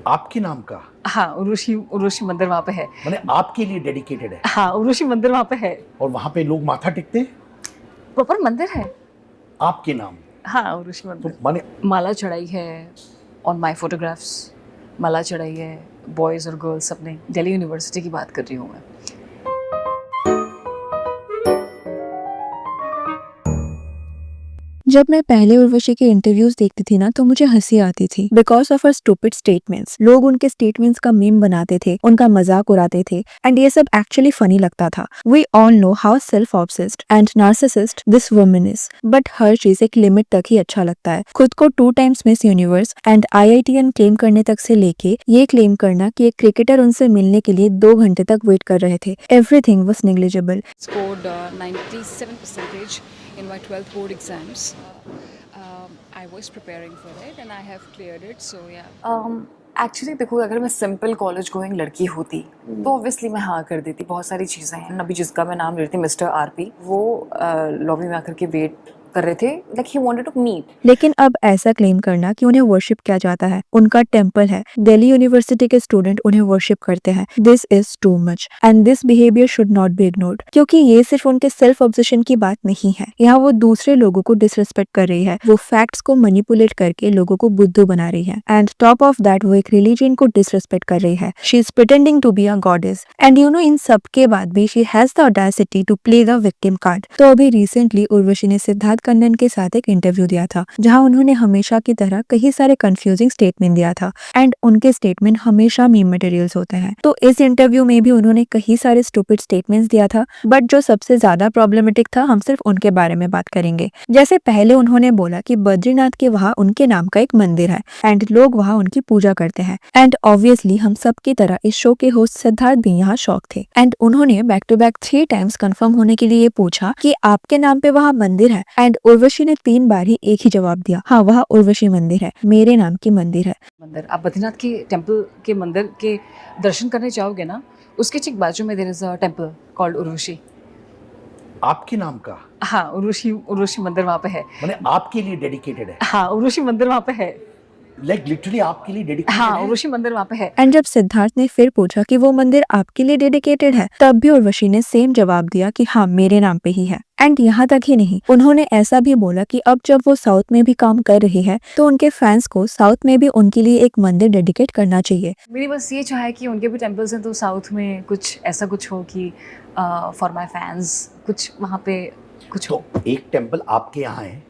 आपके नाम का? हाँ, उर्वशी उर्वशी मंदिर वहाँ पे है। माने आपके लिए डेडिकेटेड है? हाँ, उर्वशी मंदिर वहाँ पे है। और वहाँ पे लोग माथा टेकते हैं? प्रॉपर मंदिर है। आपके नाम? हाँ, उर्वशी तो मंदिर। माने माला चढ़ाई है ऑन माय फोटोग्राफ्स। माला चढ़ाई है बॉयज़ और गर्ल्स सबने। दिल्ली यूनिवर्सिटी की बात कर रही हूँ मैं। जब मैं पहले उर्वशी के इंटरव्यूज देखती थी ना तो मुझे हंसी आती थी because of her stupid statements. लोग उनके स्टेटमेंट्स का मीम बनाते थे, उनका मजाक उड़ाते थे एंड ये सब एक्चुअली फनी लगता था। We all know how self obsessed and narcissist this woman is, but हर चीज एक लिमिट तक ही अच्छा लगता है। खुद को 2 times miss universe and IITN claim करने तक से लेके ये क्लेम करना कि एक क्रिकेटर उनसे मिलने के लिए 2 घंटे तक वेट कर रहे थे, everything was negligible. Scored 97% in my 12th board exams. I was preparing for it and I have cleared it, so yeah. Actually देखो, अगर मैं सिंपल कॉलेज गोइंग लड़की होती तो ऑब्वियसली मैं हाँ कर देती। बहुत सारी चीज़ें हैं। अभी जिसका मैं नाम ले रही थी मिस्टर RP, वो लॉबी में आकर के वेट कर रहे थे, like he wanted to meet. लेकिन अब ऐसा क्लेम करना कि उन्हें वर्शिप किया जाता है, उनका टेम्पल है, दिल्ली यूनिवर्सिटी के स्टूडेंट उन्हें वर्शिप करते हैं, this is too much and this behaviour should not be ignored. क्योंकि ये सिर्फ उनके सेल्फ ऑब्सेशन की बात नहीं है, यहाँ वो दूसरे लोगों को डिसरिस्पेक्ट कर रही है, वो फैक्ट्स को मैनिपुलेट करके लोगों को बुद्धू बना रही है एंड टॉप ऑफ दैट वो एक रिलीजन को डिसरिस्पेक्ट कर रही है। She is pretending to be a goddess and you know इन सब के बाद भी she has the audacity to play the victim card. तो अभी रिसेंटली उर्वशी ने सिद्धार्थ कन्नन के साथ एक इंटरव्यू दिया था जहां उन्होंने हमेशा की तरह कई सारे कंफ्यूजिंग स्टेटमेंट दिया था एंड उनके स्टेटमेंट हमेशा मीम मटेरियल्स होते हैं। तो इस इंटरव्यू में भी उन्होंने कई सारे स्टूपिड स्टेटमेंट्स दिया था, बट जो सबसे ज्यादा प्रॉब्लमेटिक था हम सिर्फ उनके बारे में बात करेंगे। जैसे पहले उन्होंने बोला कि बद्रीनाथ के वहाँ उनके नाम का एक मंदिर है एंड लोग वहाँ उनकी पूजा करते हैं एंड ऑब्वियसली हम सब की तरह इस शो के होस्ट सिद्धार्थ भी यहाँ शौक थे एंड उन्होंने back to back 3 times confirm होने के लिए पूछा कि आपके नाम पे वहाँ मंदिर है एंड उर्वशी ने 3 बार ही एक ही जवाब दिया, हाँ वहाँ उर्वशी मंदिर है, मेरे नाम की मंदिर है। मंदिर, आप बद्रीनाथ के टेम्पल के मंदिर के दर्शन करने जाओगे ना, उसके ठीक बाजू में there is a temple called Urvashi. आपके नाम का? हाँ, उर्वशी मंदिर वहाँ पे है। माने आपके लिए डेडिकेटेड है? हाँ, उर्वशी मंदिर वहाँ पे है। लाइक लिटरली आपके लिए डेडिकेटेड हाँ, है? उर्वशी मंदिर वहाँ पे है। एंड जब सिद्धार्थ ने फिर पूछा कि वो मंदिर आपके लिए डेडिकेटेड है, तब भी उर्वशी ने सेम जवाब दिया कि हाँ मेरे नाम पे ही है। एंड यहाँ तक ही नहीं, उन्होंने ऐसा भी बोला कि अब जब वो साउथ में भी काम कर रही है तो उनके फैंस को साउथ में भी उनके लिए एक मंदिर डेडिकेट करना चाहिए। मेरी बस ये चाह है कि उनके भी टेम्पल्स हैं तो साउथ में कुछ ऐसा कुछ हो कि फॉर माय फैंस कुछ वहाँ पे कुछ हो। तो एक टेम्पल आपके यहाँ है,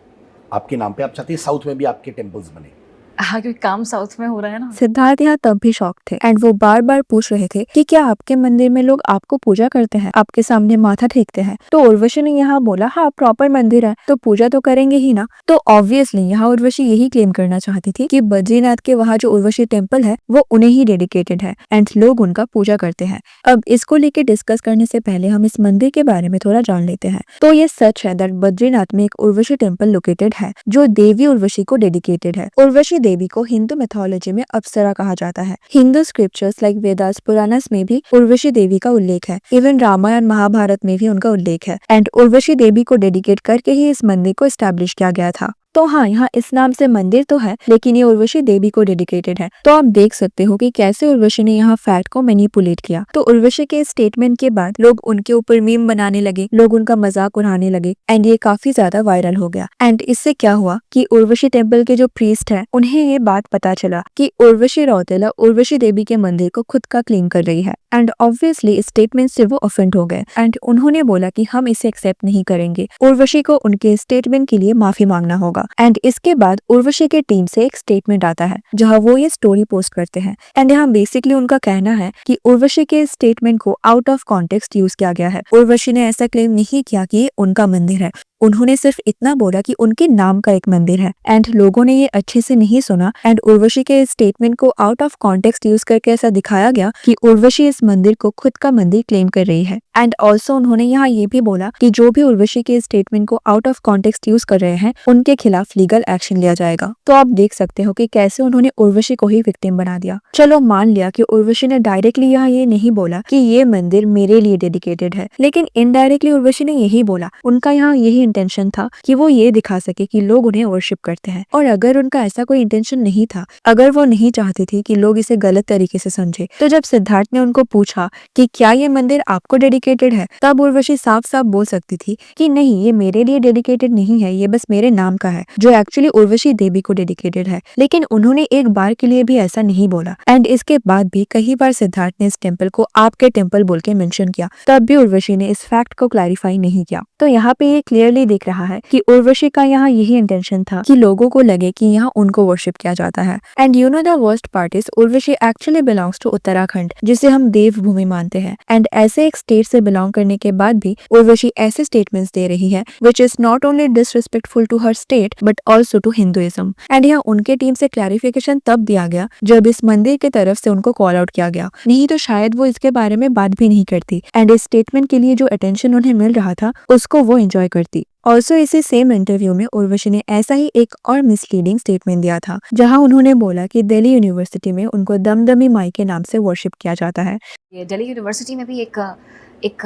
आपके नाम पे, आप चाहते हैं साउथ में भी आपके टेम्पल्स बने? हाँ, क्योंकि काम साउथ में हो रहा है ना। सिद्धार्थ यहाँ तब भी शॉक थे एंड वो बार बार पूछ रहे थे कि क्या आपके मंदिर में लोग आपको पूजा करते हैं, आपके सामने माथा टेकते हैं। तो उर्वशी ने यहाँ बोला हाँ प्रॉपर मंदिर है तो पूजा तो करेंगे ही ना। तो ऑब्वियसली यहाँ उर्वशी यही क्लेम करना चाहती थी कि बद्रीनाथ के वहाँ जो उर्वशी टेम्पल है वो उन्हें ही डेडिकेटेड है एंड लोग उनका पूजा करते हैं। अब इसको लेके डिस्कस करने से पहले हम इस मंदिर के बारे में थोड़ा जान लेते हैं। तो ये सच है दैट बद्रीनाथ में एक उर्वशी टेम्पल लोकेटेड है जो देवी उर्वशी को डेडिकेटेड है। उर्वशी देवी को हिंदू मिथोलॉजी में अप्सरा कहा जाता है। हिंदू स्क्रिप्चर्स लाइक वेदास पुराणस में भी उर्वशी देवी का उल्लेख है। इवन रामायण महाभारत में भी उनका उल्लेख है एंड उर्वशी देवी को डेडिकेट करके ही इस मंदिर को एस्टैब्लिश किया गया था। तो हाँ, यहाँ इस नाम से मंदिर तो है लेकिन ये उर्वशी देवी को डेडिकेटेड है। तो आप देख सकते हो कि कैसे उर्वशी ने यहाँ फैक्ट को मैनिपुलेट किया। तो उर्वशी के स्टेटमेंट के बाद लोग उनके ऊपर मीम बनाने लगे, लोग उनका मजाक उड़ाने लगे एंड ये काफी ज्यादा वायरल हो गया। एंड इससे क्या हुआ कि उर्वशी टेम्पल के जो प्रीस्ट है उन्हें ये बात पता चला कि उर्वशी रौतेला उर्वशी देवी के मंदिर को खुद का क्लेम कर रही है एंड ऑब्वियसली इस स्टेटमेंट से वो ऑफेंड हो गए एंड उन्होंने बोला कि हम इसे एक्सेप्ट नहीं करेंगे, उर्वशी को उनके स्टेटमेंट के लिए माफी मांगना होगा। एंड इसके बाद उर्वशी के टीम से एक स्टेटमेंट आता है जहां वो ये स्टोरी पोस्ट करते हैं एंड यहाँ बेसिकली उनका कहना है कि उर्वशी के स्टेटमेंट को आउट ऑफ कॉन्टेक्स्ट यूज किया गया है। उर्वशी ने ऐसा क्लेम नहीं किया कि ये उनका मंदिर है, उन्होंने सिर्फ इतना बोला कि उनके नाम का एक मंदिर है एंड लोगों ने ये अच्छे से नहीं सुना एंड उर्वशी के स्टेटमेंट को आउट ऑफ कॉन्टेक्स्ट यूज करके ऐसा दिखाया गया कि उर्वशी इस मंदिर को खुद का मंदिर क्लेम कर रही है। एंड ऑल्सो उन्होंने यहाँ ये भी बोला कि जो भी उर्वशी के स्टेटमेंट को आउट ऑफ कॉन्टेक्स्ट यूज कर रहे हैं उनके खिलाफ लीगल एक्शन लिया जाएगा। तो आप देख सकते हो कि कैसे उन्होंने उर्वशी को ही विक्टिम बना दिया। चलो मान लिया कि उर्वशी ने डायरेक्टली यहाँ ये नहीं बोला कि ये मंदिर मेरे लिए डेडिकेटेड है, लेकिन इनडायरेक्टली उर्वशी ने यही बोला, उनका यहाँ यही इंटेंशन था कि वो ये दिखा सके कि लोग उन्हें वर्शिप करते हैं। और अगर उनका ऐसा कोई इंटेंशन नहीं था, अगर वो नहीं चाहती थी कि लोग इसे गलत तरीके से समझे, तो जब सिद्धार्थ ने उनको पूछा कि क्या ये मंदिर आपको डेडिकेटेड है, तब उर्वशी साफ साफ बोल सकती थी कि नहीं, ये मेरे लिए डेडिकेटेड नहीं है, ये बस मेरे नाम का है, जो एक्चुअली उर्वशी देवी को डेडिकेटेड है। लेकिन उन्होंने एक बार के लिए भी ऐसा नहीं बोला। एंड इसके बाद भी कई बार सिद्धार्थ ने इस टेम्पल को आपके टेम्पल बोल के मेंशन किया, तब भी उर्वशी ने इस फैक्ट को क्लैरिफाई नहीं किया। तो यहाँ पे ये क्लियरली दिख रहा है कि उर्वशी का यहाँ यही इंटेंशन था कि लोगों को लगे कि यहाँ उनको वर्शिप किया जाता है। And you know the worst part is Urvashi actually belongs to Uttarakhand, जिसे हम देवभूमि मानते हैं। एंड ऐसे एक स्टेट से बिलोंग करने के बाद भी उर्वशी ऐसे स्टेटमेंट्स दे रही है which is not only disrespectful to her state but also to Hinduism. And यहाँ उनके टीम से क्लैरिफिकेशन तब दिया गया जब इस मंदिर की तरफ से उनको कॉल आउट किया गया, नहीं तो शायद वो इसके बारे में बात भी नहीं करती। एंड इस स्टेटमेंट के लिए जो अटेंशन उन्हें मिल रहा था उसको वो एंजॉय करती। ऑल्सो इसी सेम इंटरव्यू में उर्वशी ने ऐसा ही एक और मिसलीडिंग स्टेटमेंट दिया था, जहां उन्होंने बोला कि दिल्ली यूनिवर्सिटी में उनको दमदमी माई के नाम से वर्शिप किया जाता है। ये दिल्ली यूनिवर्सिटी में भी एक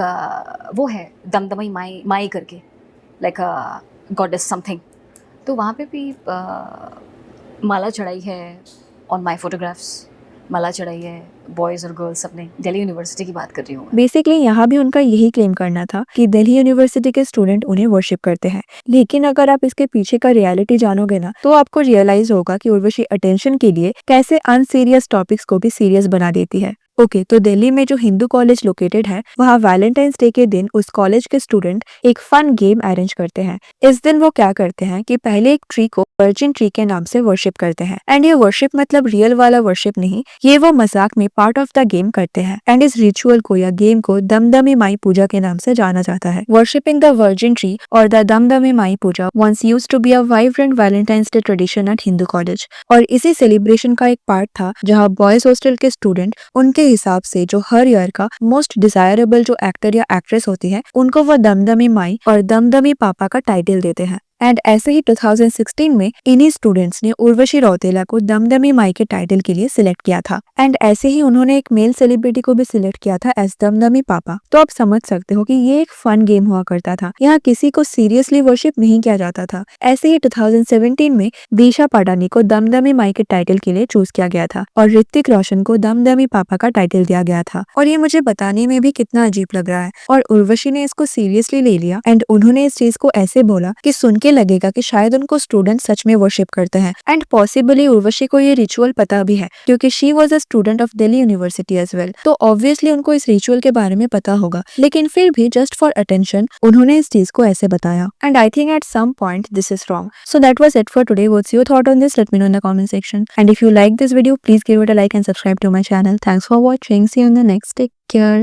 वो है दमदमी माई करके, लाइक गॉडेस समथिंग, तो वहाँ पे भी माला चढ़ाई है ऑन माई फोटोग्राफ्स, माला चढ़ाई है बॉयज़ और गर्ल्स अपने। दिल्ली यूनिवर्सिटी की बात कर रही हूँ मैं। बेसिकली यहाँ भी उनका यही क्लेम करना था कि दिल्ली यूनिवर्सिटी के स्टूडेंट उन्हें वर्शिप करते हैं। लेकिन अगर आप इसके पीछे का रियलिटी जानोगे ना, तो आपको रियलाइज होगा कि उर्वशी अटेंशन के लिए कैसे अनसीरियस टॉपिक्स को भी सीरियस बना देती है। ओके, तो दिल्ली में जो हिंदू कॉलेज लोकेटेड है, वहाँ वैलेंटाइंस डे के दिन उस कॉलेज के स्टूडेंट एक फन गेम अरेंज करते हैं। इस दिन वो क्या करते हैं कि पहले एक ट्री को वर्जिन ट्री के नाम से वर्शिप करते हैं। एंड ये वर्शिप मतलब रियल वाला वर्शिप नहीं, ये वो मजाक में पार्ट ऑफ द गेम करते हैं। एंड इस रिचुअल को या गेम को दमदमी माई पूजा के नाम से जाना जाता है। वर्शिपिंग द वर्जिन ट्री और the Damdami Mai puja once used to be a vibrant Valentine's day tradition at Hindu College. और इसी सेलिब्रेशन का एक पार्ट था जहाँ बॉयज हॉस्टल के स्टूडेंट उनके हिसाब से जो हर ईयर का मोस्ट डिजायरेबल जो एक्टर या एक्ट्रेस होती है, उनको वो दमदमी माई और दमदमी पापा का टाइटल देते हैं। एंड ऐसे ही 2016 में इन्हीं स्टूडेंट्स ने उर्वशी रौतेला को दमदमी माई के टाइटल के लिए सिलेक्ट किया था। एंड ऐसे ही उन्होंने एक मेल सेलिब्रिटी को भी सिलेक्ट किया था एज दमदमी पापा। तो आप समझ सकते हो कि ये एक फन गेम हुआ करता था, यहाँ किसी को सीरियसली वर्शिप नहीं किया जाता था। ऐसे ही 2017 में दिशा पाटानी को दमदमी माई के टाइटल के लिए चूज किया गया था और ऋतिक रोशन को दमदमी पापा का टाइटल दिया गया था। और ये मुझे बताने में भी कितना अजीब लग रहा है। और उर्वशी ने इसको सीरियसली ले लिया एंड उन्होंने इस चीज को ऐसे बोला कि सुन के लगेगा कि शायद उनको स्टूडेंट सच में वर्शिप करते हैं। एंड पॉसिबली उर्वशी को ये रिचुअल पता भी है क्योंकि she was a student of Delhi university as well, तो ऑब्वियसली उनको इस रिचुअल के बारे में पता होगा। लेकिन फिर भी जस्ट फॉर अटेंशन उन्होंने इस चीज को ऐसे बताया। And I think at some point this is wrong. So that was it for today. What's your thought on this? Let me know in the comment section. And if you like this video, please give it a like and subscribe to my channel. Thanks for watching. See you in the next. Take care.